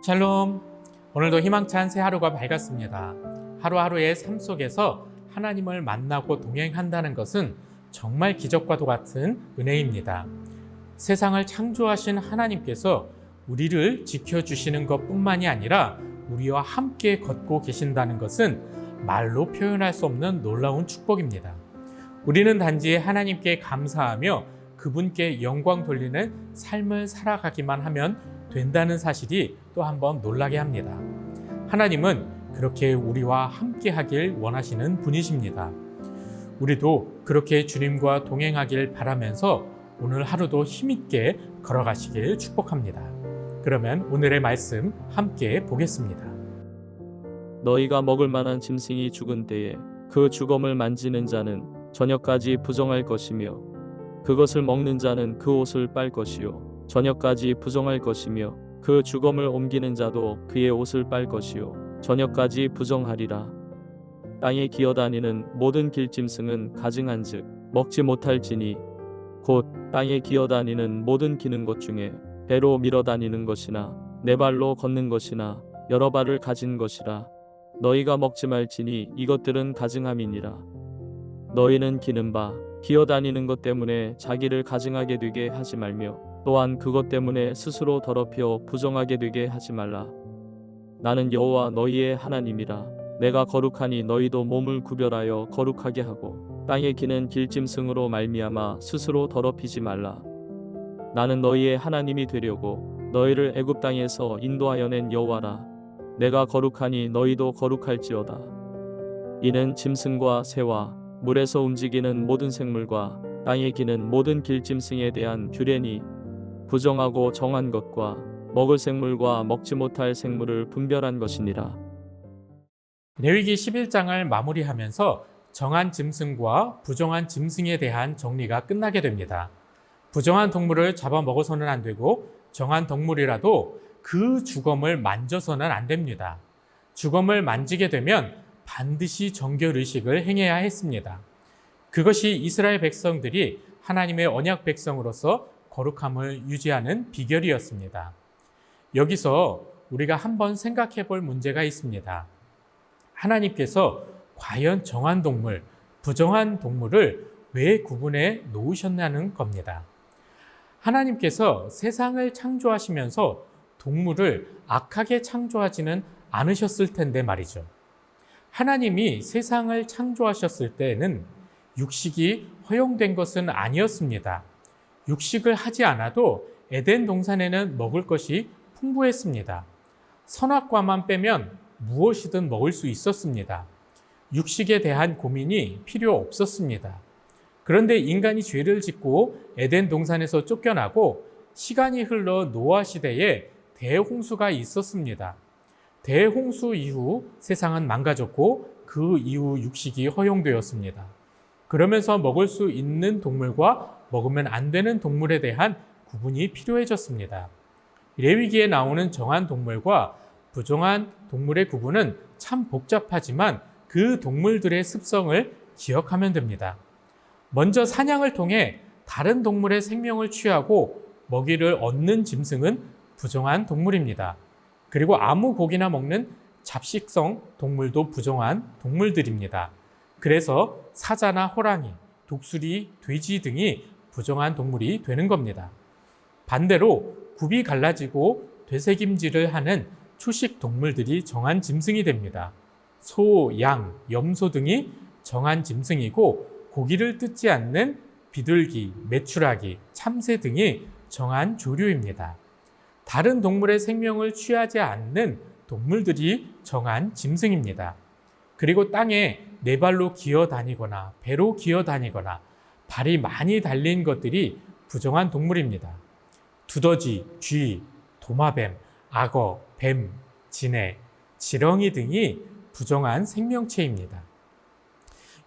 샬롬. 오늘도 희망찬 새 하루가 밝았습니다. 하루하루의 삶 속에서 하나님을 만나고 동행한다는 것은 정말 기적과도 같은 은혜입니다. 세상을 창조하신 하나님께서 우리를 지켜주시는 것뿐만이 아니라 우리와 함께 걷고 계신다는 것은 말로 표현할 수 없는 놀라운 축복입니다. 우리는 단지 하나님께 감사하며 그분께 영광 돌리는 삶을 살아가기만 하면 된다는 사실이 또 한번 놀라게 합니다. 하나님은 그렇게 우리와 함께 하길 원하시는 분이십니다. 우리도 그렇게 주님과 동행하길 바라면서 오늘 하루도 힘있게 걸어가시길 축복합니다. 그러면 오늘의 말씀 함께 보겠습니다. 너희가 먹을 만한 짐승이 죽은 때에 그 주검을 만지는 자는 저녁까지 부정할 것이며 그것을 먹는 자는 그 옷을 빨 것이요 저녁까지 부정할 것이며 그 주검을 옮기는 자도 그의 옷을 빨 것이요 저녁까지 부정하리라. 땅에 기어다니는 모든 길짐승은 가증한즉 먹지 못할지니 곧 땅에 기어다니는 모든 기는 것 중에 배로 밀어다니는 것이나 네 발로 걷는 것이나 여러 발을 가진 것이라. 너희가 먹지 말지니 이것들은 가증함이니라. 너희는 기는 바 기어다니는 것 때문에 자기를 가증하게 되게 하지 말며 또한 그것 때문에 스스로 더럽혀 부정하게 되게 하지 말라. 나는 여호와 너희의 하나님이라. 내가 거룩하니 너희도 몸을 구별하여 거룩하게 하고 땅에 기는 길짐승으로 말미암아 스스로 더럽히지 말라. 나는 너희의 하나님이 되려고 너희를 애굽 땅에서 인도하여 낸 여호와라. 내가 거룩하니 너희도 거룩할지어다. 이는 짐승과 새와 물에서 움직이는 모든 생물과 땅에 기는 모든 길짐승에 대한 규례니 부정하고 정한 것과 먹을 생물과 먹지 못할 생물을 분별한 것이니라. 레위기 11장을 마무리하면서 정한 짐승과 부정한 짐승에 대한 정리가 끝나게 됩니다. 부정한 동물을 잡아먹어서는 안 되고 정한 동물이라도 그 주검을 만져서는 안 됩니다. 주검을 만지게 되면 반드시 정결의식을 행해야 했습니다. 그것이 이스라엘 백성들이 하나님의 언약 백성으로서 거룩함을 유지하는 비결이었습니다. 여기서 우리가 한번 생각해 볼 문제가 있습니다. 하나님께서 과연 정한 동물, 부정한 동물을 왜 구분해 놓으셨냐는 겁니다. 하나님께서 세상을 창조하시면서 동물을 악하게 창조하지는 않으셨을 텐데 말이죠. 하나님이 세상을 창조하셨을 때에는 육식이 허용된 것은 아니었습니다. 육식을 하지 않아도 에덴 동산에는 먹을 것이 풍부했습니다. 선악과만 빼면 무엇이든 먹을 수 있었습니다. 육식에 대한 고민이 필요 없었습니다. 그런데 인간이 죄를 짓고 에덴 동산에서 쫓겨나고 시간이 흘러 노아 시대에 대홍수가 있었습니다. 대홍수 이후 세상은 망가졌고 그 이후 육식이 허용되었습니다. 그러면서 먹을 수 있는 동물과 먹으면 안 되는 동물에 대한 구분이 필요해졌습니다. 레위기에 나오는 정한 동물과 부정한 동물의 구분은 참 복잡하지만 그 동물들의 습성을 기억하면 됩니다. 먼저 사냥을 통해 다른 동물의 생명을 취하고 먹이를 얻는 짐승은 부정한 동물입니다. 그리고 아무 고기나 먹는 잡식성 동물도 부정한 동물들입니다. 그래서 사자나 호랑이, 독수리, 돼지 등이 부정한 동물이 되는 겁니다. 반대로 굽이 갈라지고 되새김질을 하는 초식 동물들이 정한 짐승이 됩니다. 소, 양, 염소 등이 정한 짐승이고 고기를 뜯지 않는 비둘기, 메추라기, 참새 등이 정한 조류입니다. 다른 동물의 생명을 취하지 않는 동물들이 정한 짐승입니다. 그리고 땅에 네 발로 기어다니거나 배로 기어다니거나 발이 많이 달린 것들이 부정한 동물입니다. 두더지, 쥐, 도마뱀, 악어, 뱀, 진해, 지렁이 등이 부정한 생명체입니다.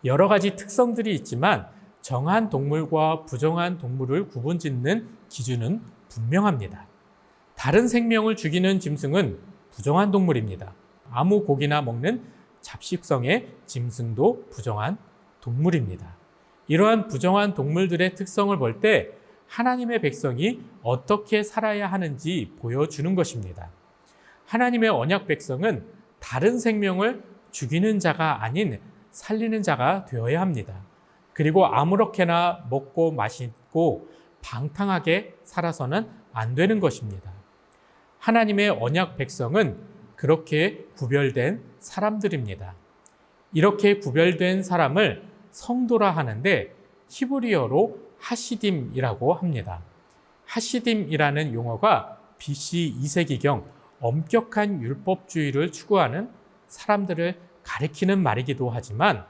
여러 가지 특성들이 있지만 정한 동물과 부정한 동물을 구분짓는 기준은 분명합니다. 다른 생명을 죽이는 짐승은 부정한 동물입니다. 아무 고기나 먹는 잡식성의 짐승도 부정한 동물입니다. 이러한 부정한 동물들의 특성을 볼 때 하나님의 백성이 어떻게 살아야 하는지 보여주는 것입니다. 하나님의 언약 백성은 다른 생명을 죽이는 자가 아닌 살리는 자가 되어야 합니다. 그리고 아무렇게나 먹고 마시고 방탕하게 살아서는 안 되는 것입니다. 하나님의 언약 백성은 그렇게 구별된 사람들입니다. 이렇게 구별된 사람을 성도라 하는데 히브리어로 하시딤이라고 합니다. 하시딤이라는 용어가 BC 2세기경 엄격한 율법주의를 추구하는 사람들을 가리키는 말이기도 하지만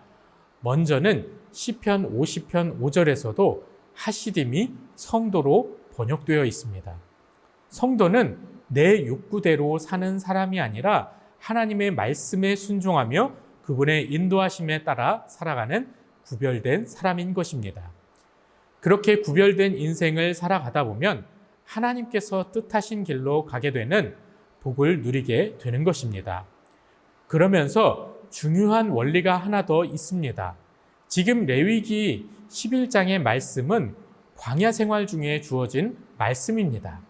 먼저는 시편 50편 5절에서도 하시딤이 성도로 번역되어 있습니다. 성도는 내 욕구대로 사는 사람이 아니라 하나님의 말씀에 순종하며 그분의 인도하심에 따라 살아가는 구별된 사람인 것입니다. 그렇게 구별된 인생을 살아가다 보면 하나님께서 뜻하신 길로 가게 되는 복을 누리게 되는 것입니다. 그러면서 중요한 원리가 하나 더 있습니다. 지금 레위기 11장의 말씀은 광야 생활 중에 주어진 말씀입니다.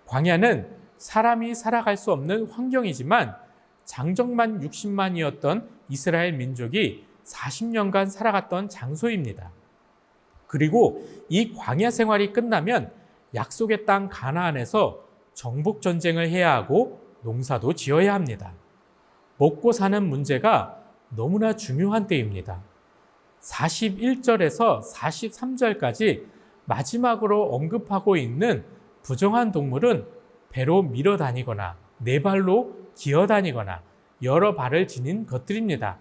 광야는 사람이 살아갈 수 없는 환경이지만 장정만 60만이었던 이스라엘 민족이 40년간 살아갔던 장소입니다. 그리고 이 광야 생활이 끝나면 약속의 땅 가나안에서 정복 전쟁을 해야 하고 농사도 지어야 합니다. 먹고 사는 문제가 너무나 중요한 때입니다. 41절에서 43절까지 마지막으로 언급하고 있는 부정한 동물은 배로 밀어 다니거나 네 발로 기어 다니거나 여러 발을 지닌 것들입니다.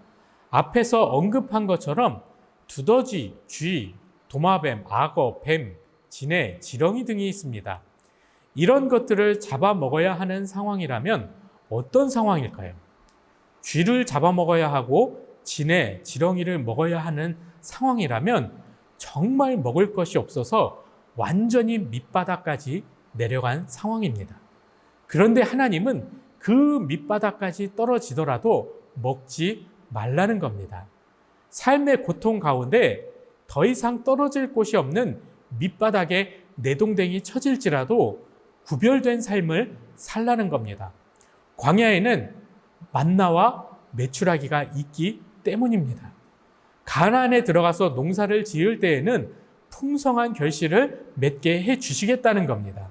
앞에서 언급한 것처럼 두더지, 쥐, 도마뱀, 악어, 뱀, 진해, 지렁이 등이 있습니다. 이런 것들을 잡아먹어야 하는 상황이라면 어떤 상황일까요? 쥐를 잡아먹어야 하고 진해, 지렁이를 먹어야 하는 상황이라면 정말 먹을 것이 없어서 완전히 밑바닥까지 내려간 상황입니다. 그런데 하나님은 그 밑바닥까지 떨어지더라도 먹지 말라는 겁니다. 삶의 고통 가운데 더 이상 떨어질 곳이 없는 밑바닥에 내동댕이 쳐질지라도 구별된 삶을 살라는 겁니다. 광야에는 만나와 메추라기가 있기 때문입니다. 가나안에 들어가서 농사를 지을 때에는 풍성한 결실을 맺게 해 주시겠다는 겁니다.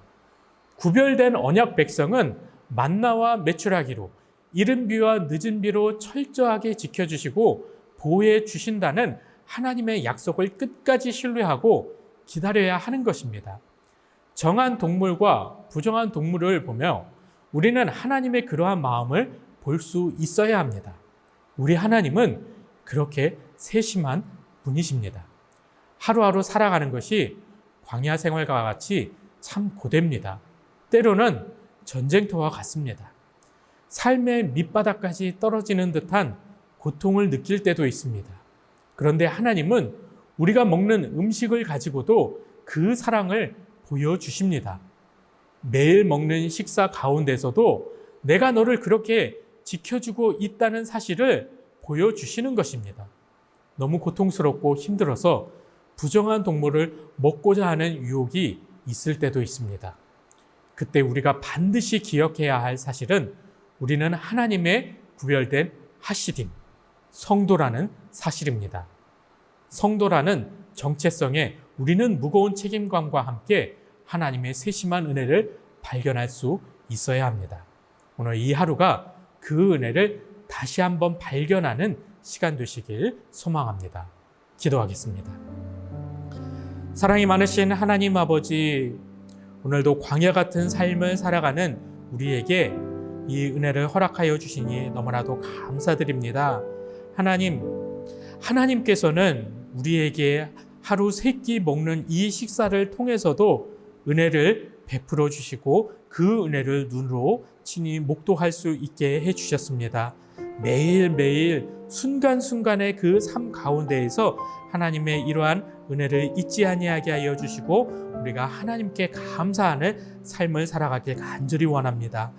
구별된 언약 백성은 만나와 메추라기로 이른 비와 늦은 비로 철저하게 지켜주시고 보호해 주신다는 하나님의 약속을 끝까지 신뢰하고 기다려야 하는 것입니다. 정한 동물과 부정한 동물을 보며 우리는 하나님의 그러한 마음을 볼 수 있어야 합니다. 우리 하나님은 그렇게 세심한 분이십니다. 하루하루 살아가는 것이 광야 생활과 같이 참 고됩니다. 때로는 전쟁터와 같습니다. 삶의 밑바닥까지 떨어지는 듯한 고통을 느낄 때도 있습니다. 그런데 하나님은 우리가 먹는 음식을 가지고도 그 사랑을 보여주십니다. 매일 먹는 식사 가운데서도 내가 너를 그렇게 지켜주고 있다는 사실을 보여주시는 것입니다. 너무 고통스럽고 힘들어서 부정한 동물을 먹고자 하는 유혹이 있을 때도 있습니다. 그때 우리가 반드시 기억해야 할 사실은 우리는 하나님의 구별된 하시딤, 성도라는 사실입니다. 성도라는 정체성에 우리는 무거운 책임감과 함께 하나님의 세심한 은혜를 발견할 수 있어야 합니다. 오늘 이 하루가 그 은혜를 다시 한번 발견하는 시간 되시길 소망합니다. 기도하겠습니다. 사랑이 많으신 하나님 아버지, 오늘도 광야 같은 삶을 살아가는 우리에게 이 은혜를 허락하여 주시니 너무나도 감사드립니다. 하나님께서는 우리에게 하루 세 끼 먹는 이 식사를 통해서도 은혜를 베풀어 주시고 그 은혜를 눈으로 친히 목도할 수 있게 해주셨습니다. 매일매일 순간순간의 그 삶 가운데에서 하나님의 이러한 은혜를 잊지 아니하게 하여 주시고 우리가 하나님께 감사하는 삶을 살아가길 간절히 원합니다.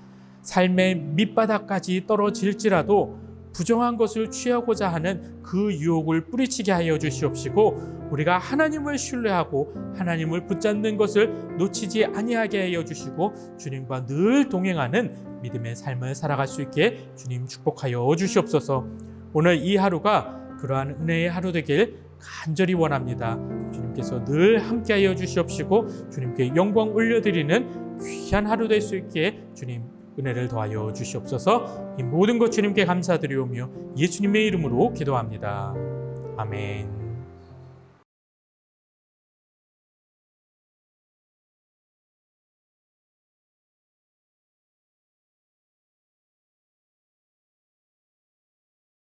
삶의 밑바닥까지 떨어질지라도 부정한 것을 취하고자 하는 그 유혹을 뿌리치게 하여 주시옵시고 우리가 하나님을 신뢰하고 하나님을 붙잡는 것을 놓치지 아니하게 하여 주시고 주님과 늘 동행하는 믿음의 삶을 살아갈 수 있게 주님 축복하여 주시옵소서. 오늘 이 하루가 그러한 은혜의 하루 되길 간절히 원합니다. 주님께서 늘 함께하여 주시옵시고 주님께 영광 올려드리는 귀한 하루 될 수 있게 주님 은혜를 더하여 주시옵소서. 이 모든 것 주님께 감사드리오며 예수님의 이름으로 기도합니다. 아멘.